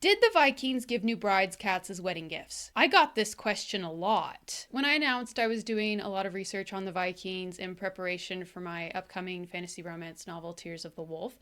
Did the Vikings give new brides cats as wedding gifts? I got this question a lot. When I announced I was doing a lot of research on the Vikings in preparation for my upcoming fantasy romance novel, Tears of the Wolf,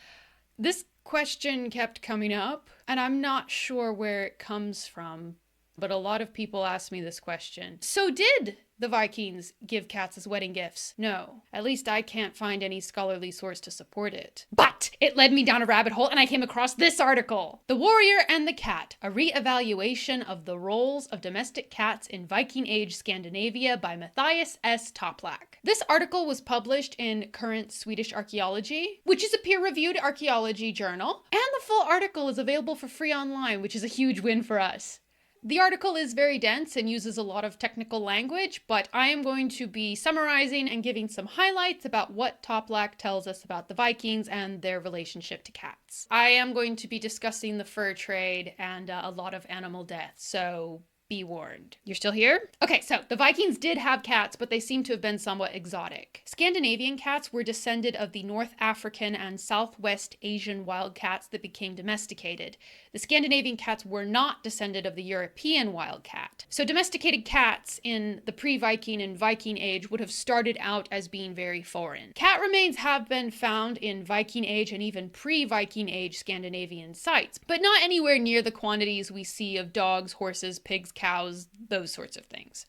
this question kept coming up, and I'm not sure where it comes from, but a lot of people ask me this question. So did the Vikings give cats as wedding gifts? No. At least I can't find any scholarly source to support it. But it led me down a rabbit hole and I came across this article. The Warrior and the Cat, a re-evaluation of the roles of domestic cats in Viking Age Scandinavia by Matthias S. Toplak. This article was published in Current Swedish Archaeology, which is a peer-reviewed archaeology journal, and the full article is available for free online, which is a huge win for us. The article is very dense and uses a lot of technical language, but I am going to be summarizing and giving some highlights about what Toplak tells us about the Vikings and their relationship to cats. I am going to be discussing the fur trade and a lot of animal death, so be warned. You're still here? Okay, so the Vikings did have cats, but they seem to have been somewhat exotic. Scandinavian cats were descended of the North African and Southwest Asian wild cats that became domesticated. The Scandinavian cats were not descended of the European wild cat. So domesticated cats in the pre-Viking and Viking Age would have started out as being very foreign. Cat remains have been found in Viking Age and even pre-Viking Age Scandinavian sites, but not anywhere near the quantities we see of dogs, horses, pigs, cows, those sorts of things.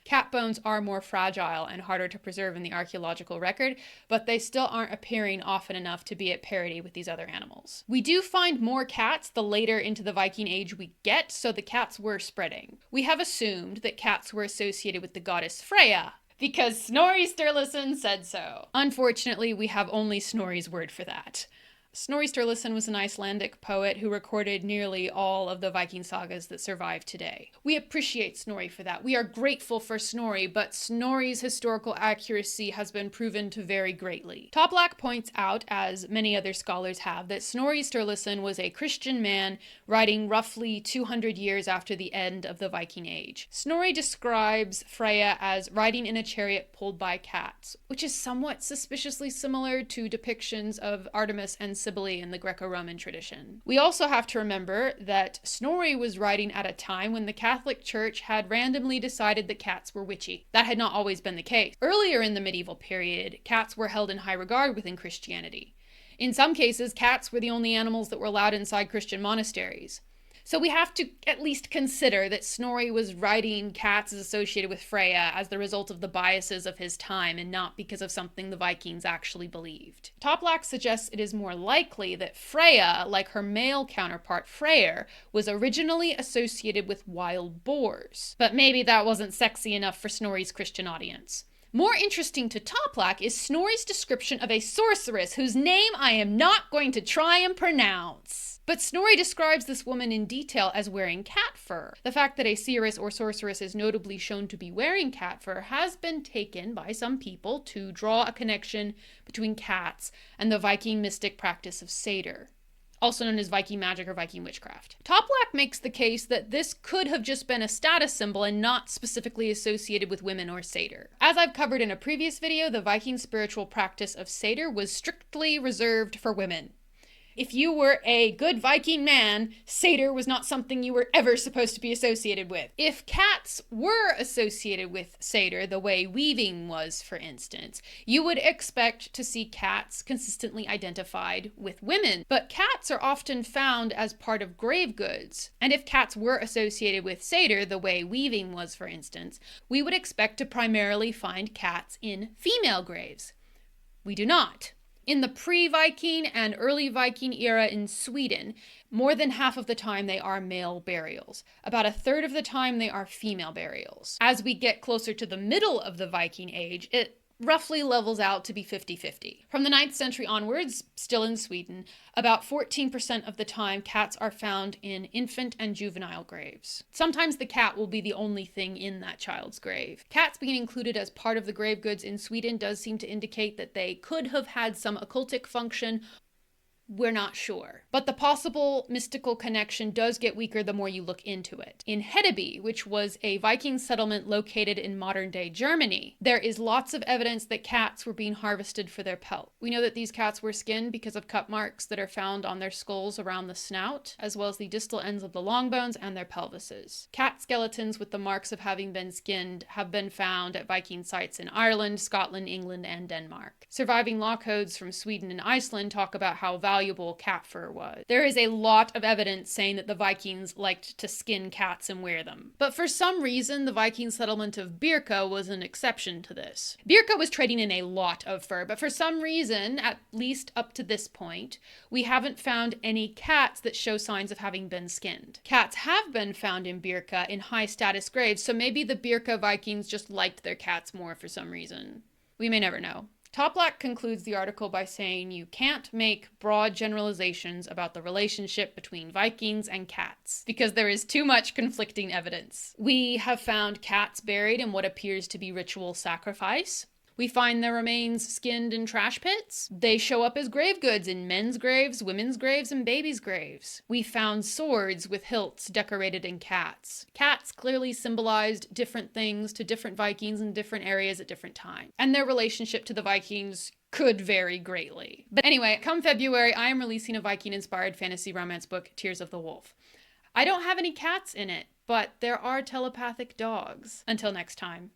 Cat bones are more fragile and harder to preserve in the archaeological record, but they still aren't appearing often enough to be at parity with these other animals. We do find more cats the later into the Viking Age we get, so the cats were spreading. We have assumed that cats were associated with the goddess Freyja, because Snorri Sturluson said so. Unfortunately, we have only Snorri's word for that. Snorri Sturluson was an Icelandic poet who recorded nearly all of the Viking sagas that survive today. We appreciate Snorri for that. We are grateful for Snorri, but Snorri's historical accuracy has been proven to vary greatly. Toplak points out, as many other scholars have, that Snorri Sturluson was a Christian man writing roughly 200 years after the end of the Viking Age. Snorri describes Freyja as riding in a chariot pulled by cats, which is somewhat suspiciously similar to depictions of Artemis and Cybele in the Greco-Roman tradition. We also have to remember that Snorri was writing at a time when the Catholic Church had randomly decided that cats were witchy. That had not always been the case. Earlier in the medieval period, cats were held in high regard within Christianity. In some cases, cats were the only animals that were allowed inside Christian monasteries. So we have to at least consider that Snorri was writing cats as associated with Freyja as the result of the biases of his time and not because of something the Vikings actually believed. Toplak suggests it is more likely that Freyja, like her male counterpart Freyr, was originally associated with wild boars. But maybe that wasn't sexy enough for Snorri's Christian audience. More interesting to Toplak is Snorri's description of a sorceress whose name I am not going to try and pronounce. But Snorri describes this woman in detail as wearing cat fur. The fact that a seeress or sorceress is notably shown to be wearing cat fur has been taken by some people to draw a connection between cats and the Viking mystic practice of satyr, also known as Viking magic or Viking witchcraft. Toplak makes the case that this could have just been a status symbol and not specifically associated with women or satyr. As I've covered in a previous video, the Viking spiritual practice of satyr was strictly reserved for women. If you were a good Viking man, satyr was not something you were ever supposed to be associated with. If cats were associated with satyr, the way weaving was, for instance, you would expect to see cats consistently identified with women. But cats are often found as part of grave goods. And if cats were associated with satyr, the way weaving was, for instance, we would expect to primarily find cats in female graves. We do not. In the pre-Viking and early Viking era in Sweden, more than half of the time they are male burials. About a third of the time they are female burials. As we get closer to the middle of the Viking Age, it roughly levels out to be 50-50. From the 9th century onwards, still in Sweden, about 14% of the time cats are found in infant and juvenile graves. Sometimes the cat will be the only thing in that child's grave. Cats being included as part of the grave goods in Sweden does seem to indicate that they could have had some occultic function We're not sure. But the possible mystical connection does get weaker the more you look into it. In Hedeby, which was a Viking settlement located in modern-day Germany, there is lots of evidence that cats were being harvested for their pelt. We know that these cats were skinned because of cut marks that are found on their skulls around the snout, as well as the distal ends of the long bones and their pelvises. Cat skeletons with the marks of having been skinned have been found at Viking sites in Ireland, Scotland, England, and Denmark. Surviving law codes from Sweden and Iceland talk about how valuable cat fur was. There is a lot of evidence saying that the Vikings liked to skin cats and wear them. But for some reason, the Viking settlement of Birka was an exception to this. Birka was trading in a lot of fur, but for some reason, at least up to this point, we haven't found any cats that show signs of having been skinned. Cats have been found in Birka in high-status graves, so maybe the Birka Vikings just liked their cats more for some reason. We may never know. Toplak concludes the article by saying you can't make broad generalizations about the relationship between Vikings and cats because there is too much conflicting evidence. We have found cats buried in what appears to be ritual sacrifice. We find their remains skinned in trash pits. They show up as grave goods in men's graves, women's graves, and babies' graves. We found swords with hilts decorated in cats. Cats clearly symbolized different things to different Vikings in different areas at different times. And their relationship to the Vikings could vary greatly. But anyway, come February, I am releasing a Viking-inspired fantasy romance book, Tears of the Wolf. I don't have any cats in it, but there are telepathic dogs. Until next time.